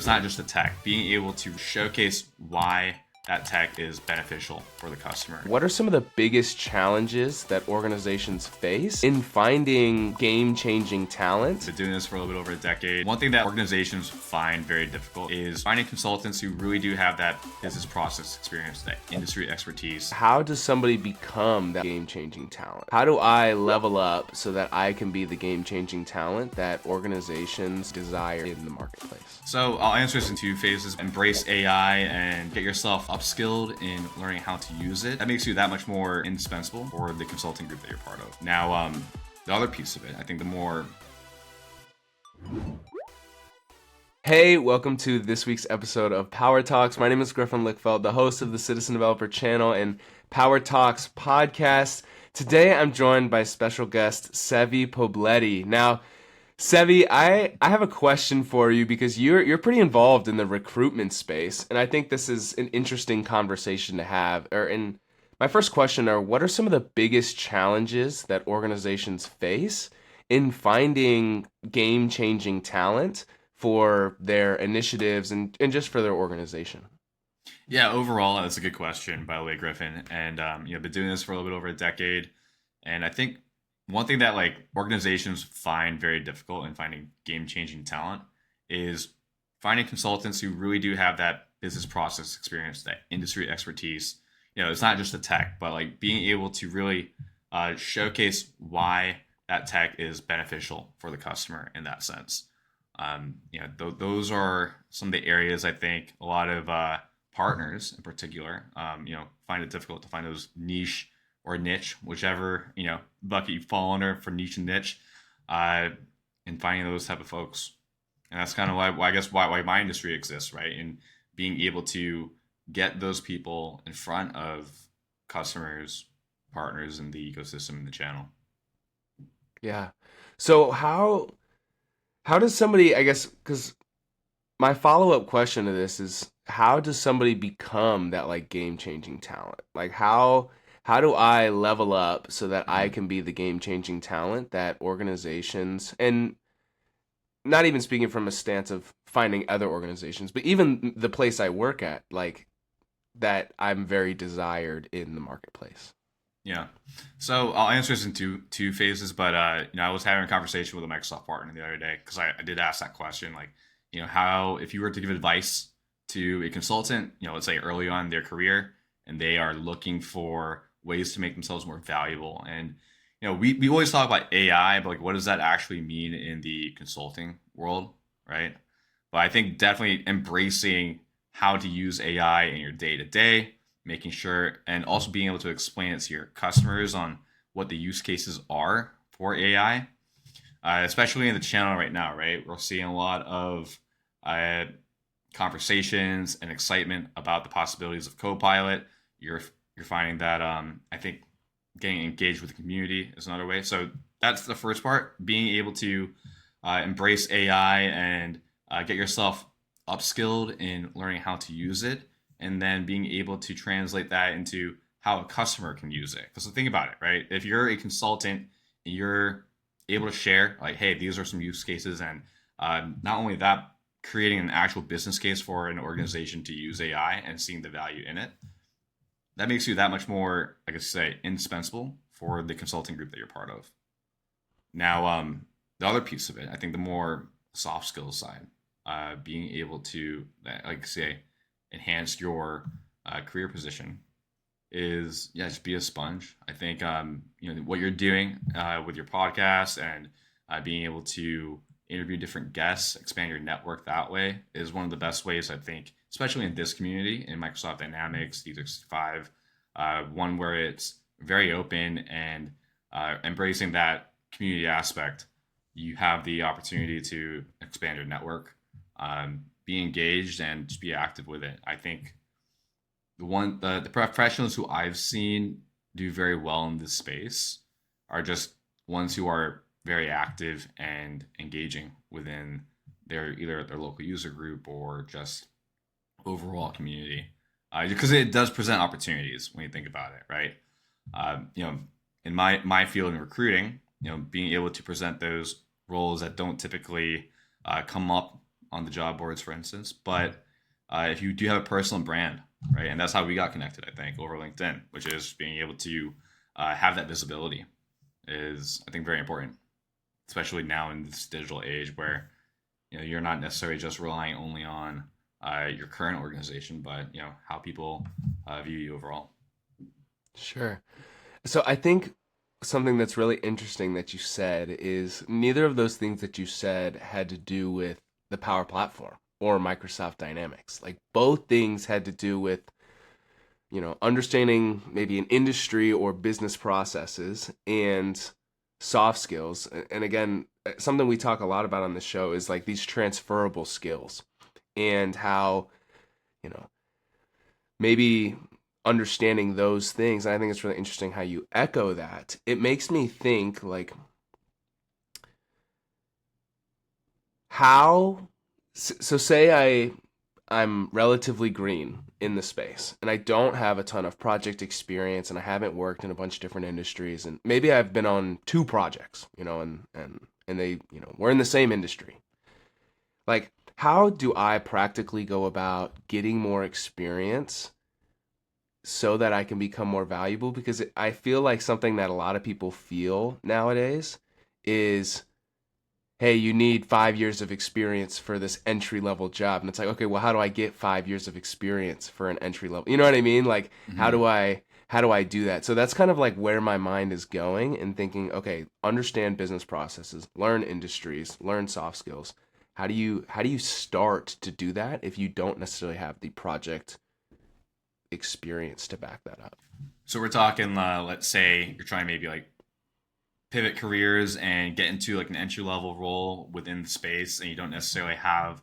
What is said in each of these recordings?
It's not just the tech, being able to showcase why that tech is beneficial for the customer. What are some of the biggest challenges that organizations face in finding game-changing talent? Been doing this for a little bit over a decade. One thing that organizations find very difficult is finding consultants who really do have that business process experience, that industry expertise. How does somebody become that game-changing talent? How do I level up so that I can be the game-changing talent that organizations desire in the marketplace? So I'll answer this in two phases. Embrace AI and get yourself upskilled in learning how to use it. That makes you that much more indispensable for the consulting group that you're part of. Now, the other piece of it, I think the more... Hey, welcome to this week's episode of Power Talks. My name is Griffin, the host of the Citizen Developer channel and Power Talks podcast. Today, I'm joined by special guest Sevi Poblete. Now, Sevi, I have a question for you because you're pretty involved in the recruitment space, and I think this is an interesting conversation to have. My first question are, what are some of the biggest challenges that organizations face in finding game-changing talent for their initiatives and just for their organization? Yeah, overall, that's a good question, by the way, Griffin. And been doing this for a little bit over a decade, and I think one thing that organizations find very difficult in finding game-changing talent is finding consultants who really do have that business process experience, that industry expertise. It's not just the tech, but being able to really showcase why that tech is beneficial for the customer in that sense. Those are some of the areas I think a lot of partners in particular, find it difficult to find those niche, whichever bucket you fall under for niche and niche, and finding those type of folks. And that's kind of why my industry exists, right? And being able to get those people in front of customers, partners in the ecosystem, in the channel. Yeah. So how does somebody, I guess, because my follow-up question to this is, how does somebody become that game-changing talent? How do I level up so that I can be the game-changing talent that organizations, and not even speaking from a stance of finding other organizations, but even the place I work at, that I'm very desired in the marketplace? Yeah. So I'll answer this in two phases, but I was having a conversation with a Microsoft partner the other day because I did ask that question, how, if you were to give advice to a consultant, let's say early on in their career, and they are looking for ways to make themselves more valuable. And, we always talk about AI, but what does that actually mean in the consulting world, right? But I think definitely embracing how to use AI in your day-to-day, making sure, and also being able to explain it to your customers on what the use cases are for AI, especially in the channel right now, right? We're seeing a lot of conversations and excitement about the possibilities of Copilot. You're finding that I think getting engaged with the community is another way. So that's the first part, being able to embrace AI and get yourself upskilled in learning how to use it, and then being able to translate that into how a customer can use it. Because think about it, right? If you're a consultant and you're able to share, hey, these are some use cases, and not only that, creating an actual business case for an organization to use AI and seeing the value in it, that makes you that much more, indispensable for the consulting group that you're part of. Now, the other piece of it, I think the more soft skills side, being able to, enhance your career position is, just be a sponge. I think, what you're doing with your podcast and being able to interview different guests, expand your network that way is one of the best ways, I think, especially in this community, in Microsoft Dynamics, D365, one where it's very open and embracing that community aspect. You have the opportunity to expand your network, be engaged, and just be active with it. I think the professionals who I've seen do very well in this space are just ones who are very active and engaging within either their local user group or just overall community, because it does present opportunities when you think about it, right? In my field in recruiting, being able to present those roles that don't typically come up on the job boards, for instance. But if you do have a personal brand, right, and that's how we got connected, I think, over LinkedIn, which is being able to have that visibility is, I think, very important, especially now in this digital age where you're not necessarily just relying only on your current organization, but how people view you overall. Sure. So I think something that's really interesting that you said is neither of those things that you said had to do with the Power Platform or Microsoft Dynamics. Like both things had to do with, understanding maybe an industry or business processes and soft skills. And again, something we talk a lot about on the show is like these transferable skills and how, maybe understanding those things. And I think it's really interesting how you echo that. It makes me think like so say I'm relatively green in the space and I don't have a ton of project experience and I haven't worked in a bunch of different industries, and maybe I've been on 2 projects, and they, we're in the same industry. Like, how do I practically go about getting more experience so that I can become more valuable? Because I feel like something that a lot of people feel nowadays is, hey, you need 5 years of experience for this entry level job. And it's like, okay, well, how do I get 5 years of experience for an entry level? You know what I mean? Like, how do I do that? So that's kind of like where my mind is going and thinking, okay, understand business processes, learn industries, learn soft skills. How do you start to do that if you don't necessarily have the project experience to back that up? So we're talking, let's say you're trying maybe like pivot careers and get into like an entry level role within the space, and you don't necessarily have,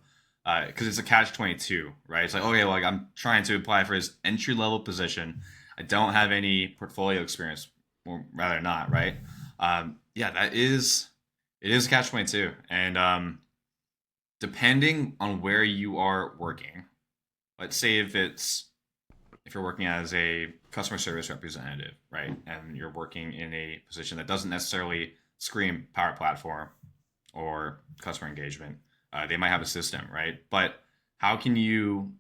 because it's a catch-22, right? It's like, okay, well, like I'm trying to apply for this entry level position. I don't have any portfolio experience, or rather not, right? Yeah, it is a catch-22, and depending on where you are working, let's say if you're working as a customer service representative, right, and you're working in a position that doesn't necessarily scream Power Platform or customer engagement, they might have a system, right? But how can you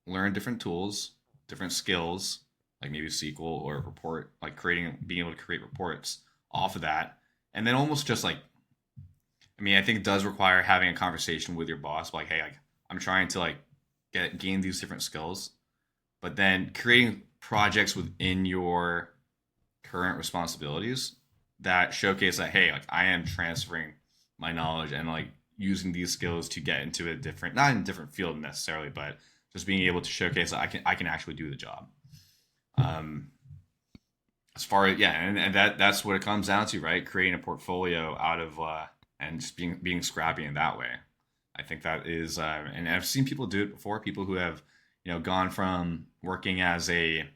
learn different tools, different skills, like maybe SQL or report, like being able to create reports off of that, and then almost just like, I mean, I think it does require having a conversation with your boss, like, hey, like I'm trying to like gain these different skills, but then creating projects within your current responsibilities that showcase that, hey, like I am transferring my knowledge and like using these skills to get into a different, not in a different field necessarily, but just being able to showcase that I can actually do the job. As far as, yeah, and that's what it comes down to, right? Creating a portfolio out of and just being scrappy in that way. I think that is, and I've seen people do it before. People who have gone from working as a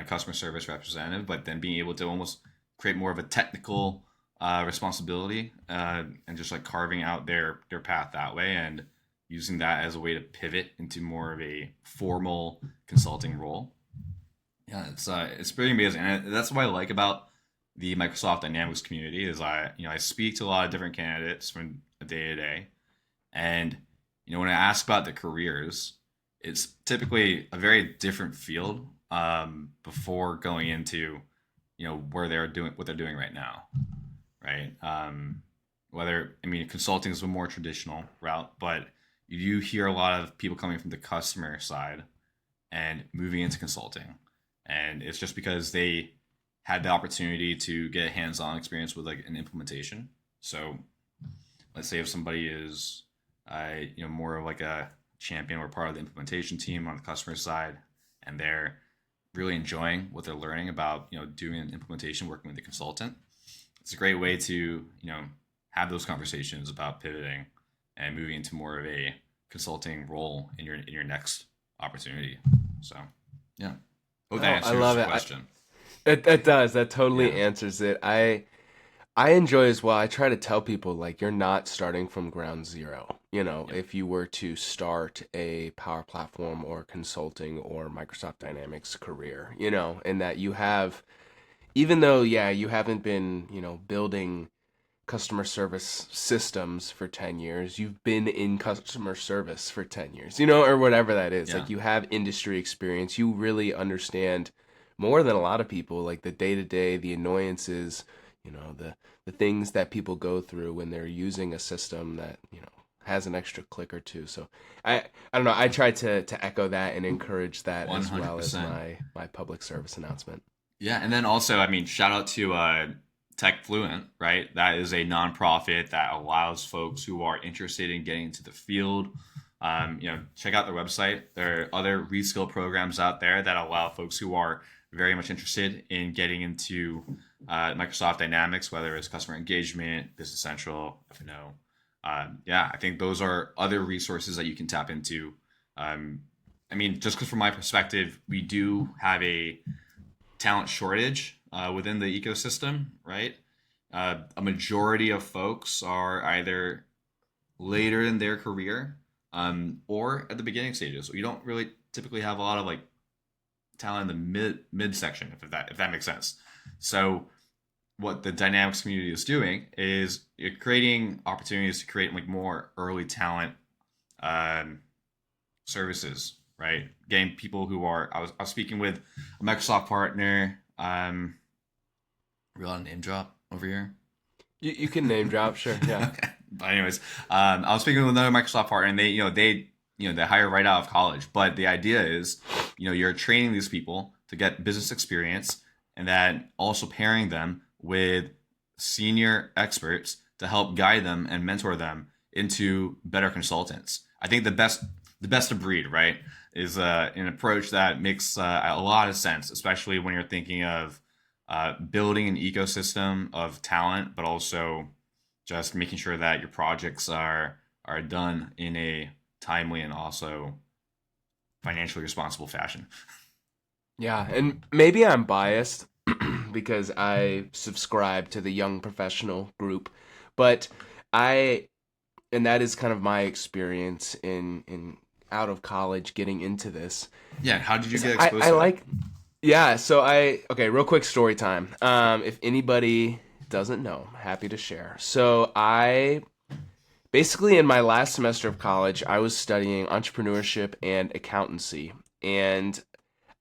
customer service representative, but then being able to almost create more of a technical responsibility, and just like carving out their path that way and using that as a way to pivot into more of a formal consulting role. Yeah, it's pretty amazing, and that's what I like about the Microsoft Dynamics community is I speak to a lot of different candidates from day to day, and when I ask about the careers, it's typically a very different field before going into where they're doing what they're doing right now, right? Whether, I mean, consulting is a more traditional route, but you do hear a lot of people coming from the customer side and moving into consulting, and it's just because they had the opportunity to get hands-on experience with like an implementation. So let's say if somebody is more of like a champion or part of the implementation team on the customer side, and they're really enjoying what they're learning about doing an implementation, working with the consultant, it's a great way to have those conversations about pivoting and moving into more of a consulting role in your next opportunity. So yeah, hope that answers I love your it. question. It does. That totally Yeah. answers it. I enjoy as well. I try to tell people like you're not starting from ground zero. Yep. If you were to start a Power Platform or consulting or Microsoft Dynamics career, and that you have, even though, yeah, you haven't been, building customer service systems for 10 years. You've been in customer service for 10 years, or whatever that is. Yeah. Like, you have industry experience. You really understand more than a lot of people, like the day-to-day, the annoyances, the things that people go through when they're using a system that, has an extra click or two. So I don't know. I try to echo that and encourage that as well as 100%. my public service announcement. Yeah, and then also, I mean, shout out to TechFluent, right? That is a nonprofit that allows folks who are interested in getting into the field, check out their website. There are other reskill programs out there that allow folks who are very much interested in getting into Microsoft Dynamics, whether it's customer engagement, Business Central, F&O. I think those are other resources that you can tap into. I mean, just because from my perspective, we do have a talent shortage within the ecosystem, right? A majority of folks are either later in their career or at the beginning stages. So you don't really typically have a lot of like talent in the mid section, if that makes sense. So what the Dynamics community is doing is you're creating opportunities to create like more early talent services, right? Getting people who are. I was speaking with a Microsoft partner. Real name drop over here. You can name drop, sure, yeah. Okay. But anyways, I was speaking with another Microsoft partner, and they hire right out of college. But the idea is, you're training these people to get business experience, and then also pairing them with senior experts to help guide them and mentor them into better consultants. I think the best of breed, right, is an approach that makes a lot of sense, especially when you're thinking of building an ecosystem of talent, but also just making sure that your projects are done in a timely and also financially responsible fashion. Yeah, and maybe I'm biased because I subscribe to the young professional group, but and that is kind of my experience in out of college getting into this. Yeah, how did you get exposed to that? Yeah, so okay, real quick story time. If anybody doesn't know, I'm happy to share. So basically in my last semester of college, I was studying entrepreneurship and accountancy, and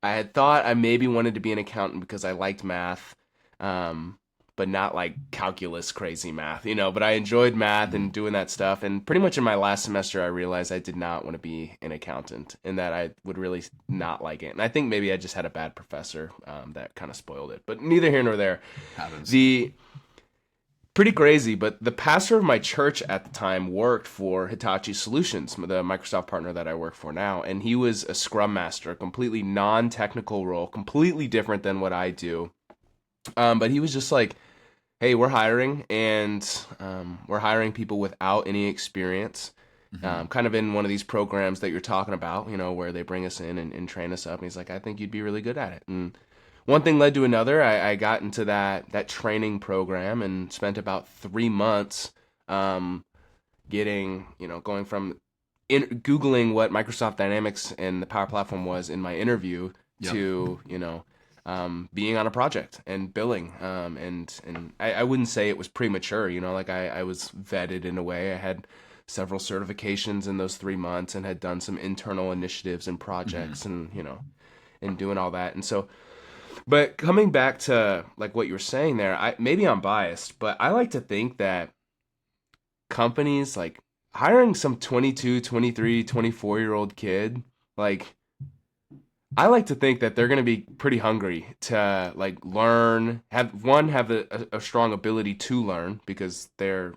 I had thought I maybe wanted to be an accountant because I liked math, but not like calculus crazy math, but I enjoyed math and doing that stuff. And pretty much in my last semester, I realized I did not want to be an accountant and that I would really not like it. And I think maybe I just had a bad professor that kind of spoiled it, but neither here nor there. Happens. Pretty crazy, but the pastor of my church at the time worked for Hitachi Solutions, the Microsoft partner that I work for now, and he was a scrum master, a completely non-technical role, completely different than what I do. But he was just like, hey, we're hiring, and we're hiring people without any experience, kind of in one of these programs that you're talking about, where they bring us in and train us up. And he's like, I think you'd be really good at it. And one thing led to another. I got into that training program and spent about 3 months going from Googling what Microsoft Dynamics and the Power Platform was in my interview to, being on a project and billing. And I wouldn't say it was premature, like I was vetted in a way. I had several certifications in those 3 months and had done some internal initiatives and projects and doing all that. And so, but coming back to like what you were saying there, maybe I'm biased, but I like to think that companies like hiring some 22, 23, 24-year-old kid, like I like to think that they're going to be pretty hungry to like learn, have a strong ability to learn because they're,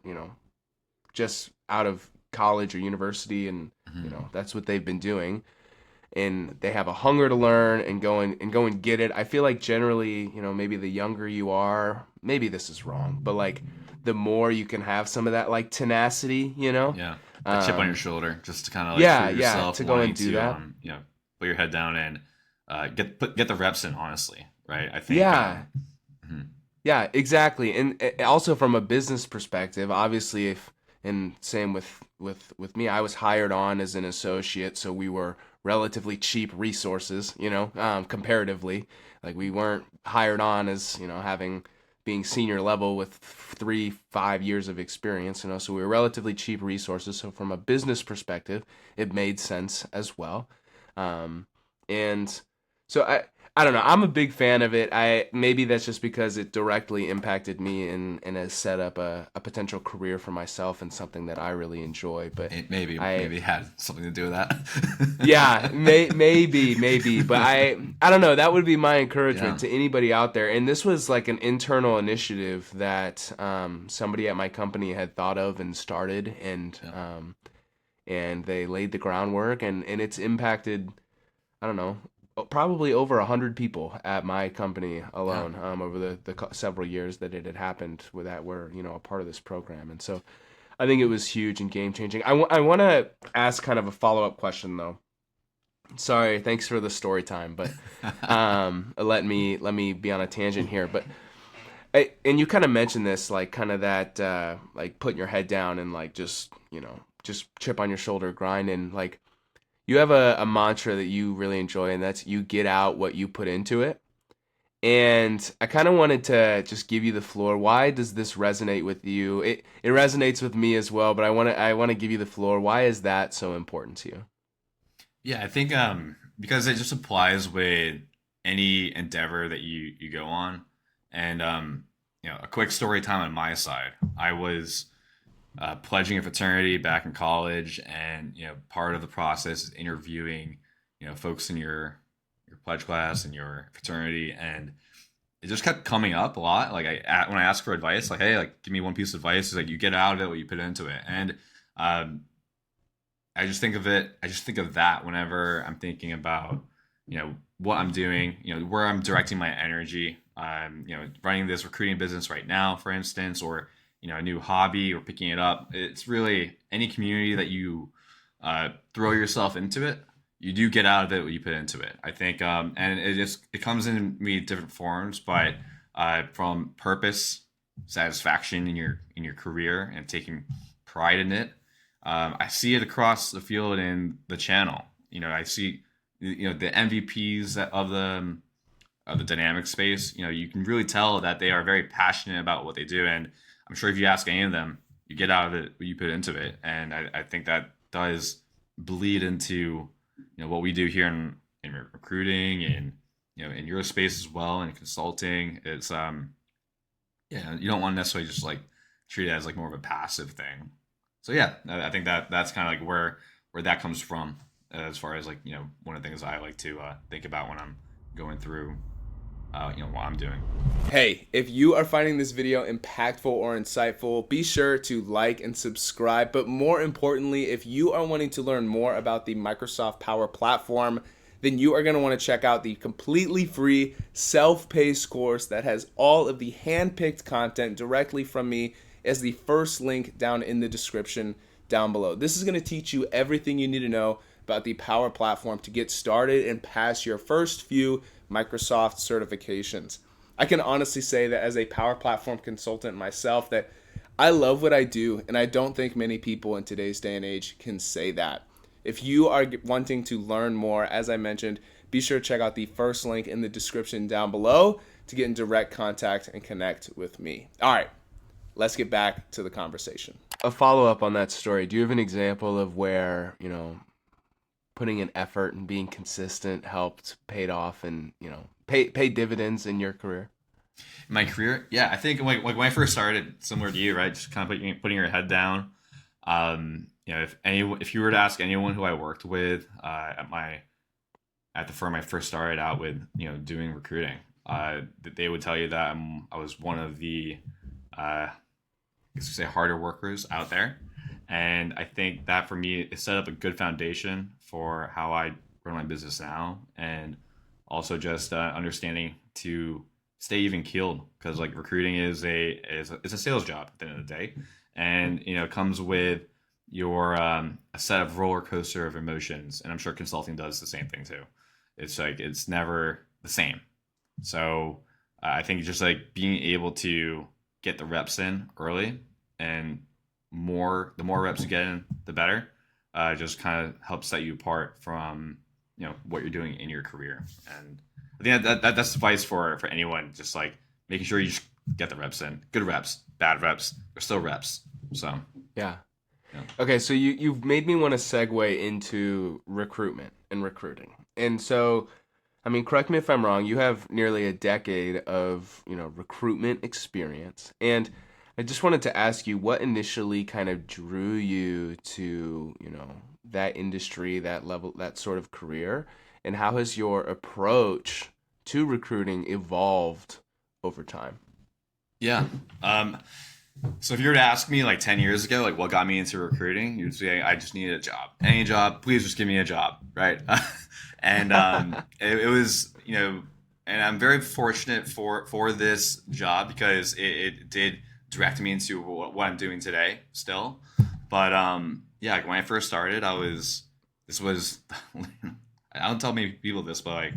just out of college or university and, that's what they've been doing. And they have a hunger to learn and go and get it. I feel like generally, maybe the younger you are, maybe this is wrong, but like the more you can have some of that like tenacity, Yeah, a chip on your shoulder, just to kind of like prove yourself, to go and do that. Put your head down and get the reps in. Honestly, right? I think. Yeah, exactly. And also from a business perspective, obviously, same with me, I was hired on as an associate, so we were relatively cheap resources, comparatively. Like we weren't hired on as, having being senior level with 3-5 years of experience, so we were relatively cheap resources. So from a business perspective, it made sense as well. And so I don't know. I'm a big fan of it. Maybe that's just because it directly impacted me and has set up a potential career for myself and something that I really enjoy. But Maybe it had something to do with that. yeah, maybe, but I don't know. That would be my encouragement Yeah. to anybody out there. And this was like an internal initiative that somebody at my company had thought of and started, and they laid the groundwork, and it's impacted, I don't know, probably over 100 people at my company Yeah. alone, over the several years that it had happened, with that were a part of this program. And so I think it was huge and game changing. I want to ask kind of a follow up question though. Sorry, thanks for the story time, but let me be on a tangent here. But and you kind of mentioned this, like kind of that, like putting your head down and like just chip on your shoulder, grind, and like you have a mantra that you really enjoy, and that's you get out what you put into it. And I kind of wanted to just give you the floor. Why does this resonate with you? It resonates with me as well, but I want to give you the floor. Why is that so important to you? Yeah, I think because it just applies with any endeavor that you go on. And a quick story time on my side. I was pledging a fraternity back in college, and part of the process is interviewing folks in your pledge class and your fraternity, and it just kept coming up a lot. Like when I asked for advice, like, hey, like give me one piece of advice, it's like you get out of it what you put into it. And um, I just think of it. I just think of that whenever I'm thinking about, what I'm doing, where I'm directing my energy. Running this recruiting business right now, for instance, or a new hobby or picking it up. It's really any community that you throw yourself into it, you do get out of it what you put into it. I think, and it comes in many different forms, but from purpose, satisfaction in your career, and taking pride in it. I see it across the field in the channel. I see the MVPs of the dynamic space. You can really tell that they are very passionate about what they do, and I'm sure if you ask any of them, you get out of it what you put into it, and I think that does bleed into what we do here in recruiting, and in your space as well, and consulting. It's yeah, you don't want to necessarily just like treat it as like more of a passive thing. So yeah, I think that's kind of like where that comes from, as far as like one of the things I like to think about when I'm going through what I'm doing. Hey, if you are finding this video impactful or insightful, be sure to like and subscribe. But more importantly, if you are wanting to learn more about the Microsoft Power Platform, then you are going to want to check out the completely free self-paced course that has all of the hand-picked content directly from me, as the first link down in the description down below. This is going to teach you everything you need to know about the Power Platform to get started and pass your first few Microsoft certifications. I can honestly say that as a Power Platform consultant myself, that I love what I do, and I don't think many people in today's day and age can say that. If you are wanting to learn more, as I mentioned, be sure to check out the first link in the description down below to get in direct contact and connect with me. All right, let's get back to the conversation. A follow-up on that story. Do you have an example of where, putting in effort and being consistent helped paid off and, pay dividends in your career? My career, yeah, I think like when I first started, similar to you, right, just kind of putting your head down. If you were to ask anyone who I worked with at the firm I first started out with, doing recruiting, they would tell you that I was one of the guess you say harder workers out there. And I think that for me, it set up a good foundation for how I run my business now, and also just understanding to stay even keeled, because like recruiting is it's a sales job at the end of the day, and it comes with your a set of roller coaster of emotions, and I'm sure consulting does the same thing too. It's like it's never the same. So I think just like being able to get the reps in early, and the more reps you get in, the better. Just kind of helps set you apart from what you're doing in your career. And I think that's advice for anyone. Just like making sure you just get the reps in. Good reps, bad reps, they're still reps. So Yeah. yeah. Okay, so you've made me want to segue into recruitment and recruiting. And so, I mean, correct me if I'm wrong, you have nearly a decade of, recruitment experience. And I just wanted to ask you what initially kind of drew you to, that industry, that level, that sort of career, and how has your approach to recruiting evolved over time? Yeah. So if you were to ask me like 10 years ago, like what got me into recruiting, you'd say, I just needed a job. Any job, please just give me a job. Right. And it was, and I'm very fortunate for this job because it did direct me into what I'm doing today still. But yeah, like when I first started, this was, I don't tell many people this, but like,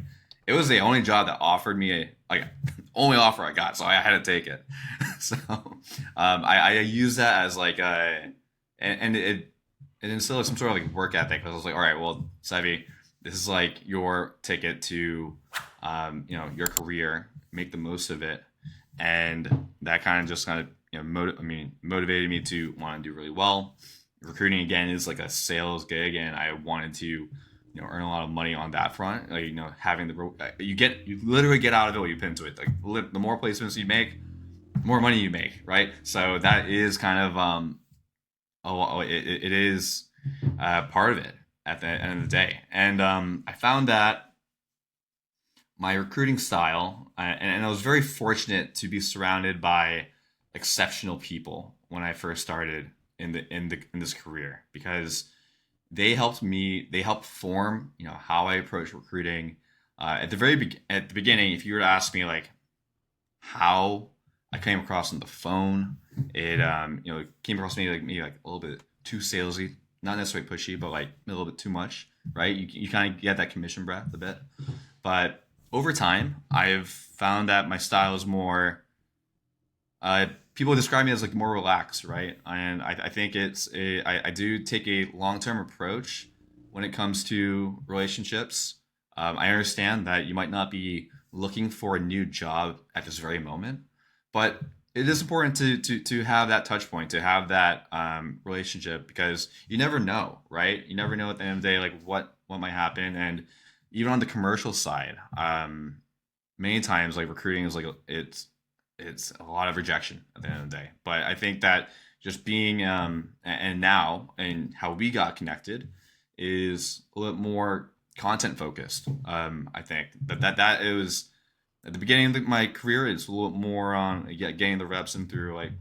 it was the only job that offered me only offer I got, so I had to take it. So I use that as like and it instilled some sort of like work ethic. I was like, all right, well, Sevi, this is like your ticket to your career. Make the most of it, and that kind of just kind of motivated me to want to do really well. Recruiting again is like a sales gig, and I wanted to earn a lot of money on that front. Like having you literally get out of it what you put into it. Like the more placements you make, the more money you make, right? So that is kind of it is part of it at the end of the day. And I found that my recruiting style, and I was very fortunate to be surrounded by exceptional people when I first started in this career, because they helped form how I approach recruiting. At the beginning, if you were to ask me like how I came across on the phone, it came across me like a little bit too salesy, not necessarily pushy, but like a little bit too much, right? You kind of get that commission breath a bit. But over time, I've found that my style is more people describe me as like more relaxed, right? And I think I do take a long term approach when it comes to relationships. I understand that you might not be looking for a new job at this very moment, but it is important to have that touch point, to have that relationship, because you never know, right? You never know at the end of the day like what might happen. And even on the commercial side, many times like recruiting is like it's a lot of rejection at the end of the day. But I think that just being and now and how we got connected is a little more content focused. I think that it was at the beginning of my career. It's a little more on getting the reps in through like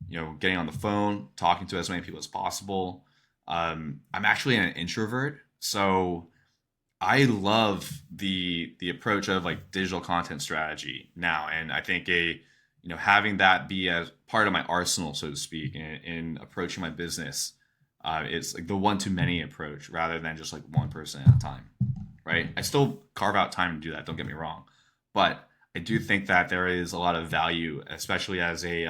getting on the phone, talking to as many people as possible. I'm actually an introvert, so I love the approach of like digital content strategy now, and I think having that be as part of my arsenal, so to speak, in approaching my business, it's like the one to many approach rather than just like one person at a time, right? I still carve out time to do that. Don't get me wrong, but I do think that there is a lot of value, especially as a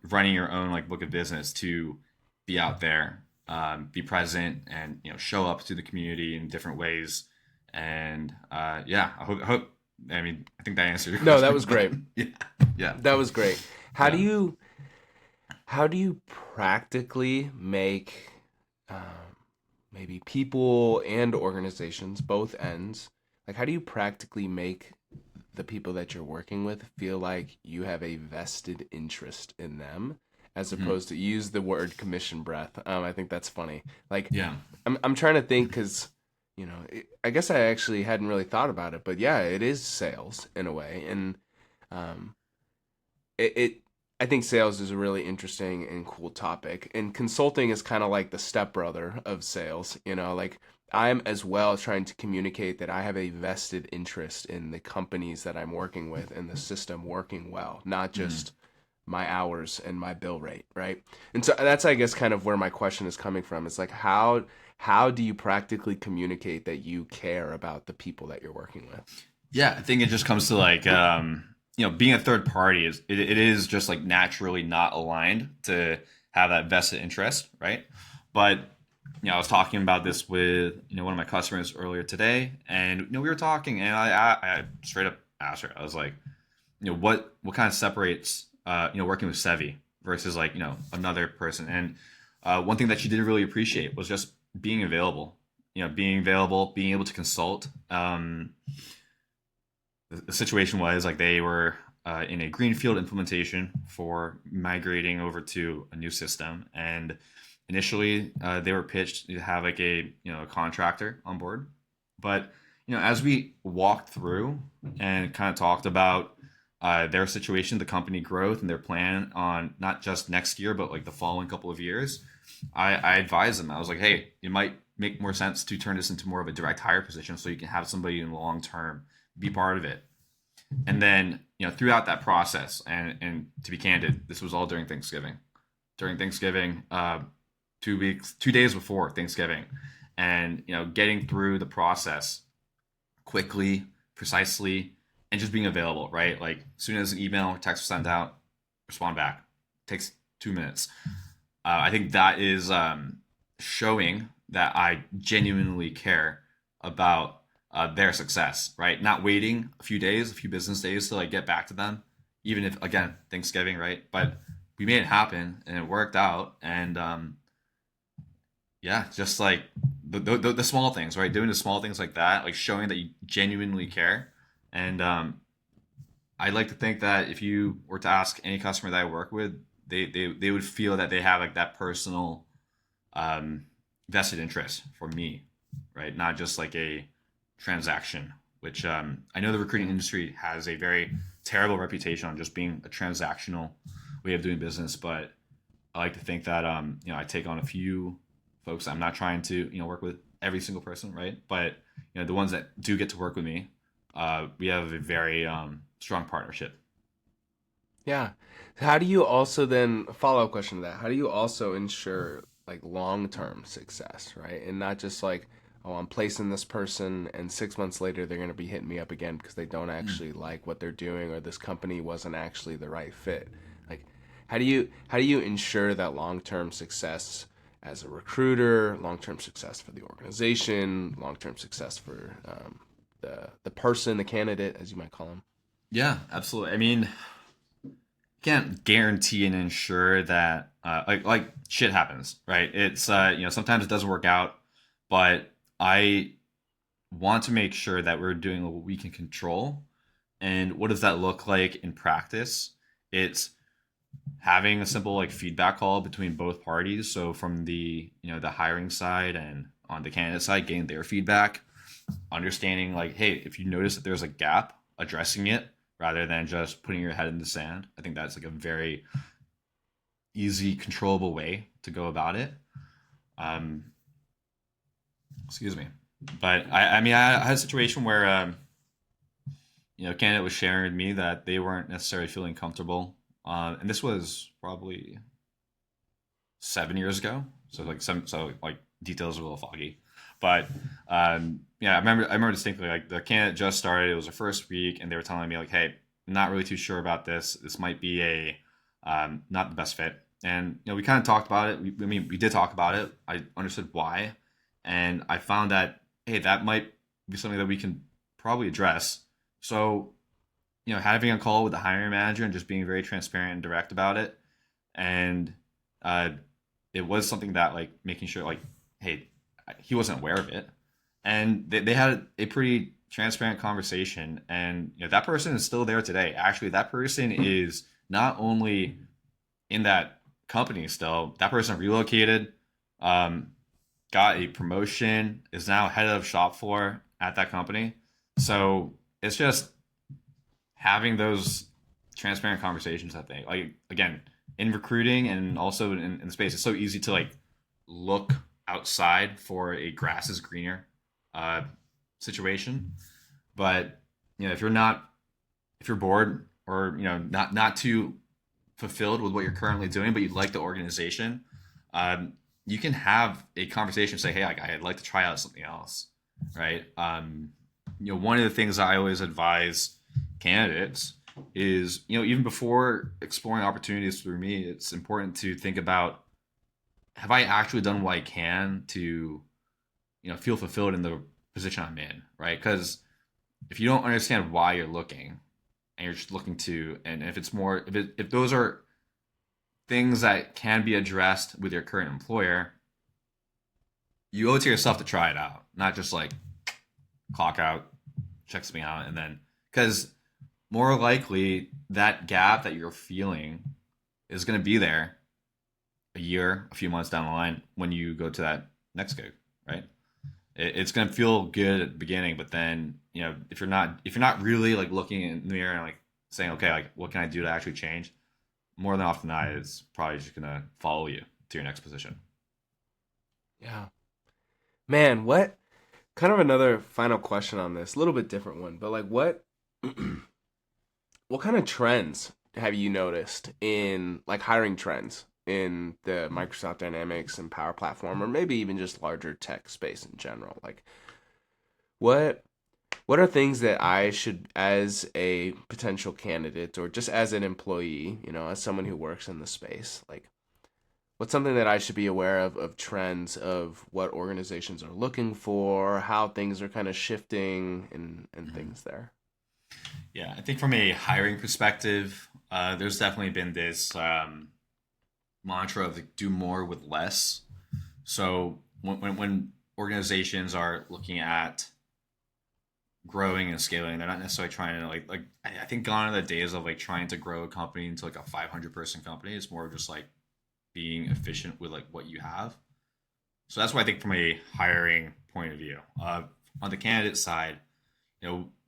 running your own like book of business, to be out there, be present, and show up to the community in different ways. And yeah, I hope. I mean, I think that answered your No, question. that was great. Yeah, yeah, That was great. How do yeah. you how do you practically make maybe people and organizations, both ends, like how do you practically make the people that you're working with feel like you have a vested interest in them, as Mhm. opposed to use the word commission breath? I think that's funny. Like Yeah. I'm trying to think because I guess I actually hadn't really thought about it, but yeah, it is sales in a way, and um, it I think sales is a really interesting and cool topic, and consulting is kind of like the stepbrother of sales. Like I'm as well trying to communicate that I have a vested interest in the companies that I'm working with and the system working well, not Mhm. just my hours and my bill rate, right? And so that's, I guess, kind of where my question is coming from. It's like how do you practically communicate that you care about the people that you're working with? Yeah, I think it just comes to like being a third party it is just like naturally not aligned to have that vested interest, right? But I was talking about this with one of my customers earlier today, and we were talking, and I straight up asked her. I was like, what kind of separates working with Sevi versus like another person. And one thing that she did really appreciate was just being available. Being available, being able to consult. The situation was like they were in a greenfield implementation for migrating over to a new system, and initially they were pitched to have like a contractor on board, but as we walked through and kind of talked about their situation, the company growth, and their plan on not just next year but like the following couple of years, I advised them. I was like, hey, it might make more sense to turn this into more of a direct hire position so you can have somebody in the long term be part of it. And then throughout that process, and to be candid, this was all during Thanksgiving. During Thanksgiving, 2 weeks, 2 days before Thanksgiving, and getting through the process quickly, precisely, and just being available. Right, like as soon as an email or text was sent out, respond back. It takes 2 minutes. I think that is showing that I genuinely care about their success, right? Not waiting a few days, a few business days to like get back to them, even if again Thanksgiving, right? But we made it happen and it worked out, and yeah, just like the small things, right? Doing the small things like that, like showing that you genuinely care, and I'd like to think that if you were to ask any customer that I work with, they would feel that they have like that personal vested interest for me, right? Not just like a transaction, which I know the recruiting industry has a very terrible reputation on just being a transactional way of doing business. But I like to think that I take on a few folks. I'm not trying to work with every single person, right? But the ones that do get to work with me, we have a very strong partnership. Yeah. How do you also then, a follow-up question to that, how do you also ensure like long-term success, right? And not just like, oh, I'm placing this person and 6 months later they're going to be hitting me up again because they don't actually like what they're doing or this company wasn't actually the right fit. Like, how do you ensure that long-term success as a recruiter, long-term success for the organization, long-term success for the person, the candidate, as you might call them? Yeah, absolutely. I mean, can't guarantee and ensure that like shit happens, right? It's sometimes it doesn't work out, but I want to make sure that we're doing what we can control. And what does that look like in practice? It's having a simple like feedback call between both parties. So from the the hiring side and on the candidate side, getting their feedback, understanding like, hey, if you notice that there's a gap, addressing it rather than just putting your head in the sand. I think that's like a very easy, controllable way to go about it. Um, excuse me. But I mean, I had a situation where a candidate was sharing with me that they weren't necessarily feeling comfortable, and this was probably 7 years ago. So like details are a little foggy, but yeah, I remember distinctly like the candidate just started. It was the first week, and they were telling me like, hey, I'm not really too sure about this. This might be a not the best fit. And we kind of talked about it. We did talk about it. I understood why, and I found that hey, that might be something that we can probably address. So having a call with the hiring manager and just being very transparent and direct about it, and uh, it was something that like making sure like, hey, he wasn't aware of it, and they had a pretty transparent conversation, and that person is still there today. Actually, that person is not only in that company still. That person relocated, um, got a promotion, is now head of shop floor at that company. So it's just having those transparent conversations. I think, like again, in recruiting and also in the space, it's so easy to like look outside for a grass is greener uh, situation. But if you're bored or not too fulfilled with what you're currently doing, but you like the organization, you can have a conversation. Say, hey, I'd like to try out something else, right? One of the things I always advise candidates is, even before exploring opportunities through me, it's important to think about, have I actually done what I can to, feel fulfilled in the position I'm in, right? Because if you don't understand why you're looking, and you're just looking to, and if it's more, if those are things that can be addressed with your current employer, you owe it to yourself to try it out, not just like clock out, check something out, and then, because more likely that gap that you're feeling is going to be there a year, a few months down the line when you go to that next gig, right? It's going to feel good at the beginning, but then, if you're not really like looking in the mirror and like saying, okay, like what can I do to actually change, more than often than not, it's probably just going to follow you to your next position. Yeah. Man, what kind of another final question on this, a little bit different one, but like what what kind of trends have you noticed in like hiring trends in the Microsoft Dynamics and Power Platform, or maybe even just larger tech space in general? Like what what are things that I should, as a potential candidate or just as an employee, as someone who works in the space, like what's something that I should be aware of trends of what organizations are looking for, how things are kind of shifting and Mm-hmm. things there? Yeah, I think from a hiring perspective, there's definitely been this mantra of like, do more with less. So when organizations are looking at growing and scaling, they're not necessarily trying to like I think gone are the days of like trying to grow a company into like a 500-person company. It's more just like being efficient with like what you have. So that's why I think from a hiring point of view. On the candidate side,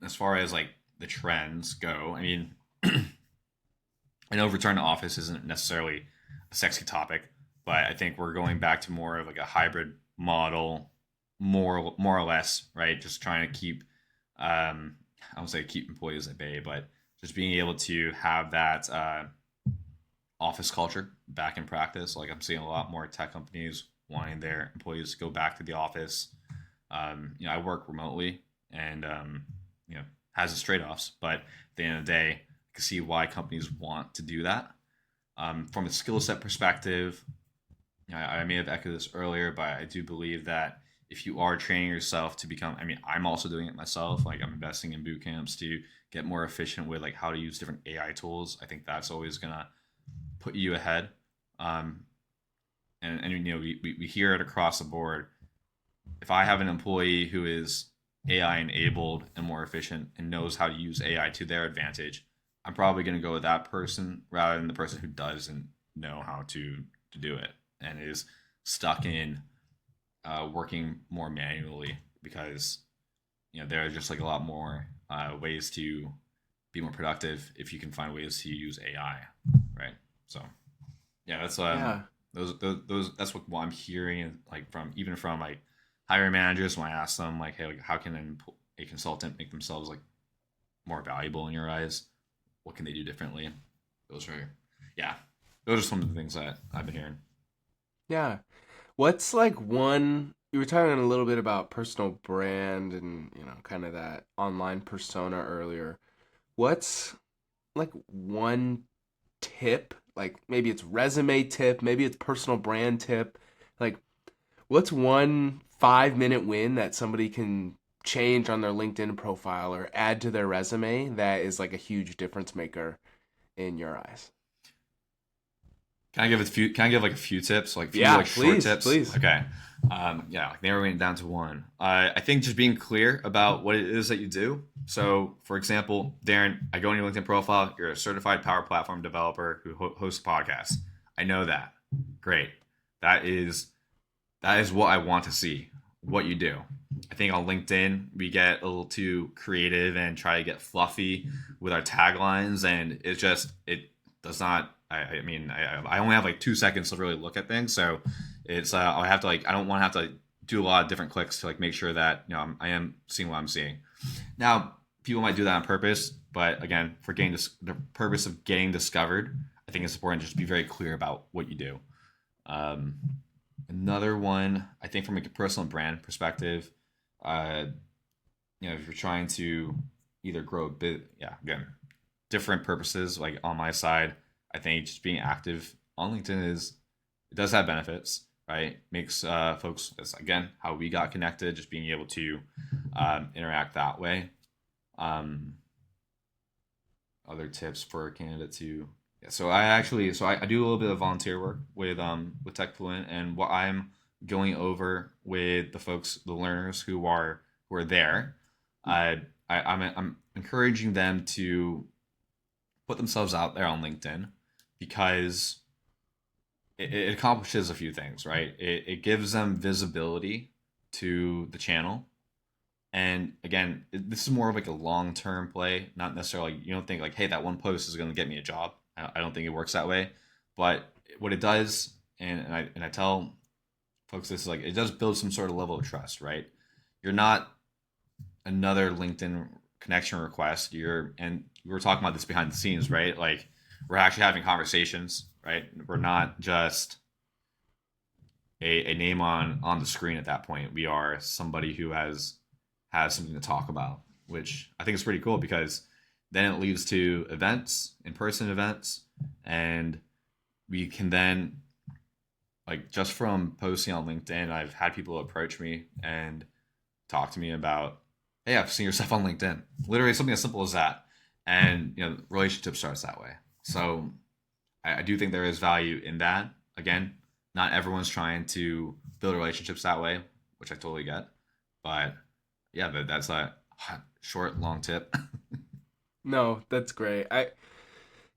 as far as like the trends go, I mean, I know return to office isn't necessarily a sexy topic, but I think we're going back to more of like a hybrid model, more or less, right? Just trying to keep, I don't say keep employees at bay, but just being able to have that office culture back in practice. Like I'm seeing a lot more tech companies wanting their employees to go back to the office. I work remotely, and has its trade-offs, but at the end of the day, I can see why companies want to do that. From a skill set perspective, I may have echoed this earlier, but I do believe that if you are training yourself to become, I mean, I'm also doing it myself. Like I'm investing in boot camps to get more efficient with like how to use different AI tools. I think that's always gonna put you ahead. Um, and we hear it across the board. If I have an employee who is AI enabled and more efficient and knows how to use AI to their advantage, I'm probably going to go with that person rather than the person who doesn't know how to do it and is stuck in working more manually because there are just like a lot more ways to be more productive if you can find ways to use AI, right? So yeah, that's Yeah. those that's what I'm hearing like from like hiring managers when I ask them like, hey, like, how can a consultant make themselves like more valuable in your eyes? What can they do differently? Those are, yeah, those are some of the things that I've been hearing. Yeah. What's like one you were talking a little bit about personal brand and, kind of that online persona earlier. What's like one tip, like maybe it's resume tip, maybe it's personal brand tip, like what's one 5-minute win that somebody can change on their LinkedIn profile or add to their resume that is like a huge difference maker in your eyes? Can I give a few? Can I give like a few tips, like a few Yeah, like short please, tips? please. Okay. Yeah, like narrowing it down to one. I think just being clear about what it is that you do. So, for example, Darren, I go on your LinkedIn profile. You're a certified Power Platform developer who hosts podcasts. I know that. Great. That is what I want to see. What you do. I think on LinkedIn we get a little too creative and try to get fluffy with our taglines, and it does not. I mean, I only have like 2 seconds to really look at things, so it's I have to like I don't want to have to do a lot of different clicks to like make sure that I am seeing what I'm seeing. Now, people might do that on purpose, but again, for getting the purpose of getting discovered, I think it's important to just be very clear about what you do. Um, Another one, I think, from a personal brand perspective, uh, if you're trying to either grow a bit, yeah, again, different purposes. Like on my side, I think just being active on LinkedIn it does have benefits, right? Makes folks, that's again how we got connected, just being able to interact that way. Um, other tips for a candidate to. Yeah, so I do a little bit of volunteer work with TechFluent, and what I'm going over with the folks, the learners who are there, I'm encouraging them to put themselves out there on LinkedIn because it accomplishes a few things, right? It gives them visibility to the channel. And again, this is more of like a long term play, not necessarily, you don't think like, hey, that one post is going to get me a job. I don't think it works that way. But what it does, and I tell folks this, is like, it does build some sort of level of trust, right? You're not another LinkedIn connection request. And we were talking about this behind the scenes, right? Like, we're actually having conversations, right? We're not just a name on the screen at that point. We are somebody who has something to talk about, which I think is pretty cool because then it leads to events, in-person events, and we can then, like, just from posting on LinkedIn, I've had people approach me and talk to me about, hey, I've seen your stuff on LinkedIn. Literally something as simple as that. And, relationship starts that way. So I do think there is value in that. Again, not everyone's trying to build relationships that way, which I totally get. But yeah, that's a short, long tip. No, that's great. I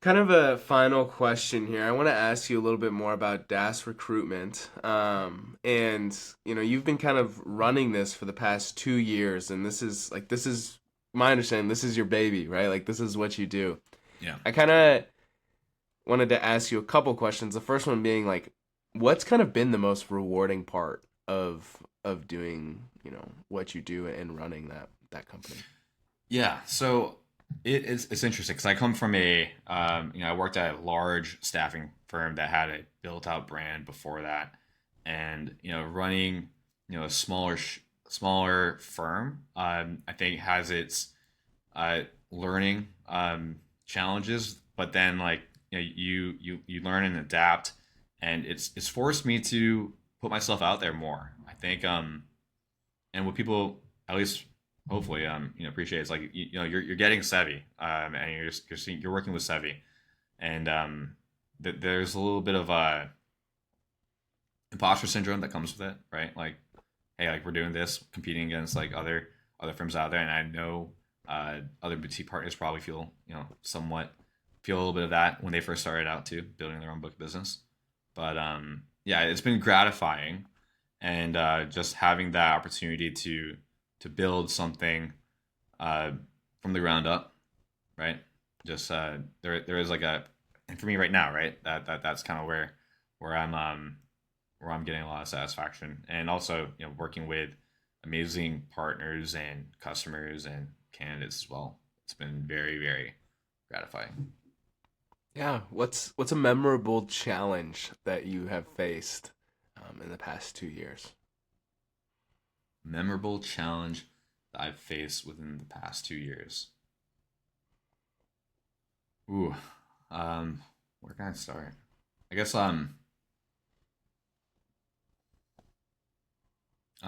kind of a final question here. I want to ask you a little bit more about DASS Recruitment. And you've been kind of running this for the past 2 years, and this is my understanding. This is your baby, right? Like, this is what you do. Yeah. I kind of wanted to ask you a couple questions. The first one being, like, what's kind of been the most rewarding part of doing what you do and running that company? Yeah. So it's interesting because I come from I worked at a large staffing firm that had a built out brand before that, and running a smaller firm, I think has its learning challenges, but then, like, you learn and adapt, and it's forced me to put myself out there more. I think and what people, at least hopefully, appreciate, is like, you're getting Sevi, and you're working with Sevi, and there's a little bit of imposter syndrome that comes with it, right? Like, hey, like, we're doing this, competing against, like, other firms out there, and I know other boutique partners probably feel a little bit of that when they first started out too, building their own book of business. But yeah, it's been gratifying, and just having that opportunity to build something from the ground up, right? Just there is like and for me right now, right, that's kind of where I'm getting a lot of satisfaction, and also working with amazing partners and customers and candidates as well. It's been very, very gratifying. Yeah, what's a memorable challenge that you have faced in the past 2 years? Memorable challenge that I've faced within the past 2 years. Ooh, where can I start? I guess I'm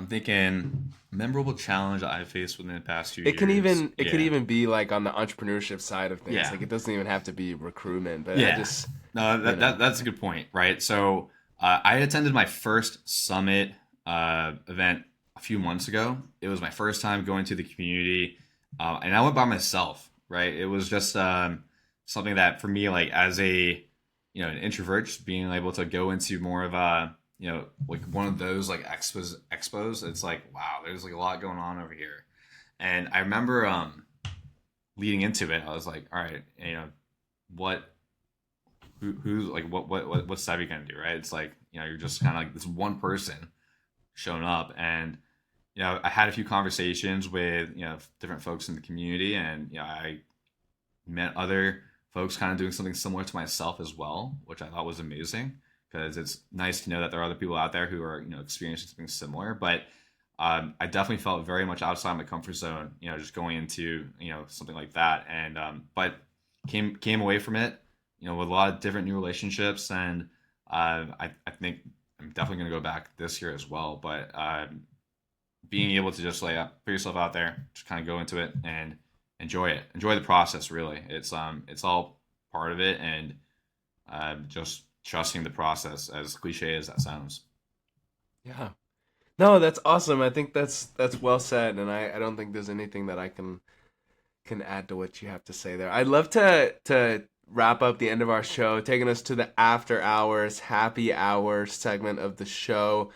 thinking memorable challenge that I faced within the past few It can years. even it could Yeah, even be like on the entrepreneurship side of things. yeah, Like, it doesn't even have to be recruitment, but I yeah. just No, you know. that's a good point, right? So I attended my first summit event a few months ago. It was my first time going to the community, and I went by myself, right? It was just something that, for me, like, as an introvert, just being able to go into more of a like one of those, like, expos. It's like, wow, there's like a lot going on over here. And I remember leading into it, I was like, all right, what who's like, what's Savvy gonna do, right? It's like, you're just kind of like this one person showing up, and I had a few conversations with different folks in the community, and I met other folks kind of doing something similar to myself as well, which I thought was amazing, because it's nice to know that there are other people out there who are experiencing something similar. But I definitely felt very much outside my comfort zone, just going into something like that, and but came away from it, with a lot of different new relationships, and I think I'm definitely going to go back this year as well. But being able to just, like, put yourself out there, just kind of go into it, and enjoy it. Enjoy the process. Really, it's all part of it, and just trusting the process, as cliche as that sounds. Yeah. No, that's awesome. I think that's well said, and I don't think there's anything that I can add to what you have to say there. I'd love to wrap up the end of our show, taking us to the after hours, happy hour segment of the show.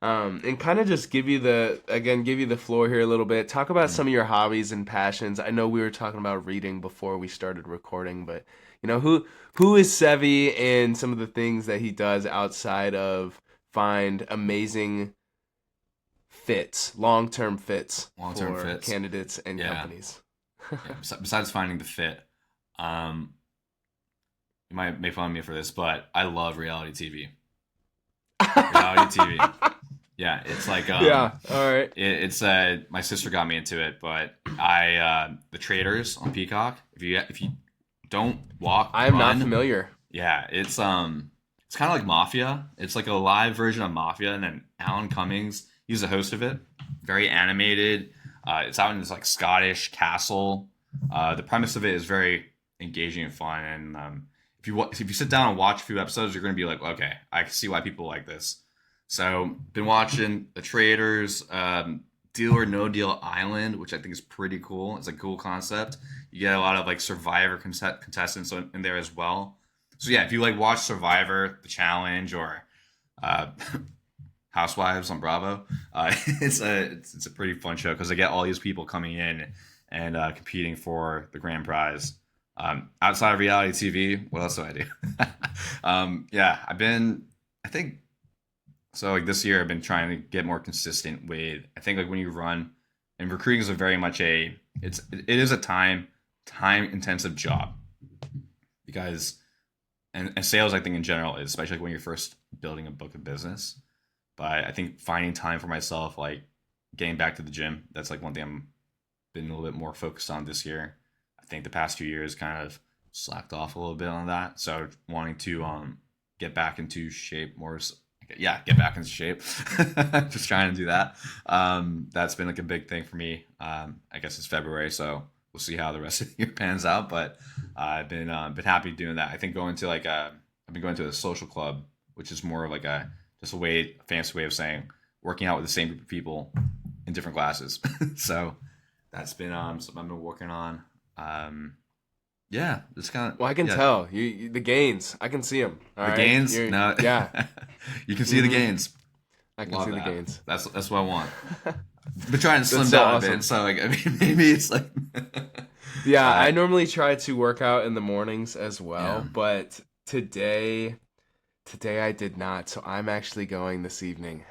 And kind of just give you the floor here a little bit. Talk about some of your hobbies and passions. I know we were talking about reading before we started recording, but who is Sevi and some of the things that he does outside of find amazing long-term fits for candidates and companies. Besides finding the fit, you might make fun of me for this, but I love reality TV. Reality TV. Yeah, it's like yeah, all right. It's my sister got me into it, but the Traders on Peacock. If you don't walk, I'm not familiar. Yeah, it's kind of like Mafia. It's like a live version of Mafia, and then Alan Cummings, he's the host of it. Very animated. It's out in this like Scottish castle. The premise of it is very engaging and fun, and if you sit down and watch a few episodes, you're going to be like, okay, I can see why people like this. So, been watching The Traders, Deal or No Deal Island, which I think is pretty cool. It's a cool concept. You get a lot of like Survivor contestants in there as well. So yeah, if you like watch Survivor, The Challenge, or Housewives on Bravo, it's a pretty fun show because they get all these people coming in and competing for the grand prize. Outside of reality TV, what else do I do? Yeah, I think. So like this year, I've been trying to get more consistent with. I think like when you run, and recruiting is very much it is a time intensive job, because and sales I think in general is, especially like when you're first building a book of business. But I think finding time for myself, like getting back to the gym, that's like one thing I'm been a little bit more focused on this year. I think the past 2 years kind of slacked off a little bit on that, so wanting to get back into shape more. Yeah, get back into shape. Just trying to do that. That's been like a big thing for me. I guess it's February, so we'll see how the rest of the year pans out. But I've been happy doing that. I think I've been going to a social club, which is more of like just a fancy way of saying working out with the same group of people in different classes. So that's been something I've been working on. Yeah, it's kind of. Well, I can tell you the gains. I can see them. Gains? No. Yeah. You can see the gains. I can see the gains. That's what I want. Been trying to slim down a bit, so like I mean, maybe it's like. Yeah, I normally try to work out in the mornings as well, but today I did not. So I'm actually going this evening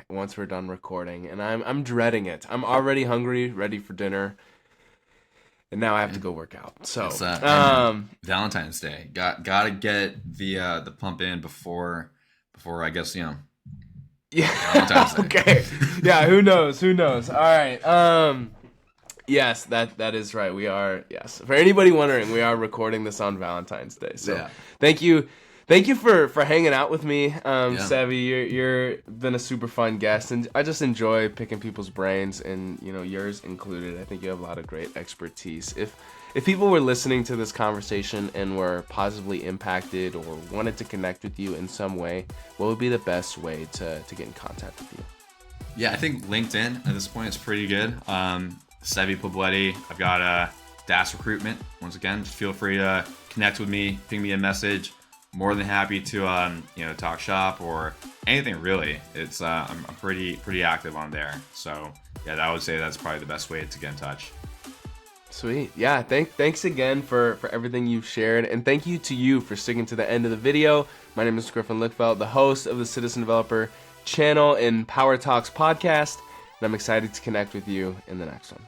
once we're done recording, and I'm dreading it. I'm already hungry, ready for dinner. And now I have to go work out. So it's, Valentine's Day. Gotta get the pump in before I guess Yeah. Valentine's Day. Okay. Yeah. Who knows? All right. Yes, that is right. We are. Yes. For anybody wondering, we are recording this on Valentine's Day. So thank you for hanging out with me, Sevi. You're been a super fun guest, and I just enjoy picking people's brains, and yours included. I think you have a lot of great expertise. If people were listening to this conversation and were positively impacted or wanted to connect with you in some way, what would be the best way to get in contact with you? Yeah, I think LinkedIn at this point is pretty good. Sevi Poblete. I've got DASS Recruitment. Once again, just feel free to connect with me, ping me a message. More than happy to talk shop or anything really. It's I'm pretty active on there. So yeah, I would say that's probably the best way to get in touch. Sweet. Yeah, thanks again for everything you've shared, and thank you to you for sticking to the end of the video. My name is Griffin Lickfeld, the host of the Citizen Developer channel and Power Talks podcast, and I'm excited to connect with you in the next one.